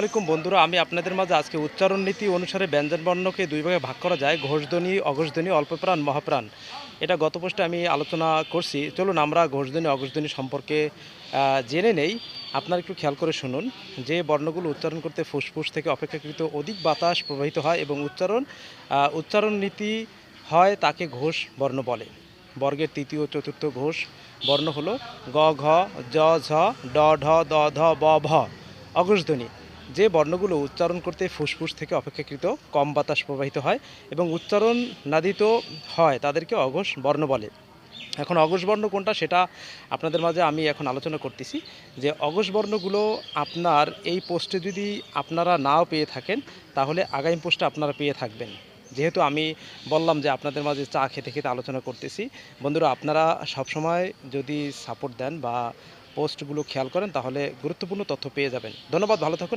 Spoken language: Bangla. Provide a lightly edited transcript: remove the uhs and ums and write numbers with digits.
আলাইকুম বন্ধুরা, আমি আপনাদের মাঝে আজকে উচ্চারণ নীতি অনুসারে ব্যঞ্জনবর্ণকে দুই ভাগে ভাগ করা যায়, ঘোষধ্বনি, অঘোষধ্বনি, অল্পপ্রাণ, মহাপ্রাণ। এটা গত পোস্টে আমি আলোচনা করছি। চলুন আমরা ঘোষধ্বনি অঘোষধ্বনি সম্পর্কে জেনে নেই। আপনারা একটু খেয়াল করে শুনুন। যে বর্ণগুলো উচ্চারণ করতে ফুসফুস থেকে অপেক্ষাকৃত অধিক বাতাস প্রবাহিত হয় এবং উচ্চারণ নীতি হয়, তাকে ঘোষ বর্ণ বলে। বর্গের তৃতীয় ও চতুর্থ ঘোষ বর্ণ হলো গ, ঘ, জ, ঝ, ড, ঢ, দ, ধ, ব, ভ। অঘোষধ্বনি যে বর্ণগুলো উচ্চারণ করতে ফুসফুস থেকে অপেক্ষাকৃত কম বাতাস প্রবাহিত হয় এবং উচ্চারণ নাদিত হয়, তাদেরকে অঘোষ বর্ণ বলে। এখন অঘোষ বর্ণ কোনটা সেটা আপনাদের মাঝে আমি এখন আলোচনা করতেছি। যে অঘোষ বর্ণগুলো আপনার এই পোস্টে যদি আপনারা নাও পেয়ে থাকেন, তাহলে আগামী পোস্টে আপনারা পেয়ে থাকবেন। যেহেতু আমি বললাম যে আপনাদের মাঝে চা খেতে খেতে আলোচনা করতেছি, বন্ধুরা আপনারা সবসময় যদি সাপোর্ট দেন বা পোস্টগুলো খেয়াল করেন, তাহলে গুরুত্বপূর্ণ তথ্য পেয়ে যাবেন। ধন্যবাদ, ভালো থাকুন।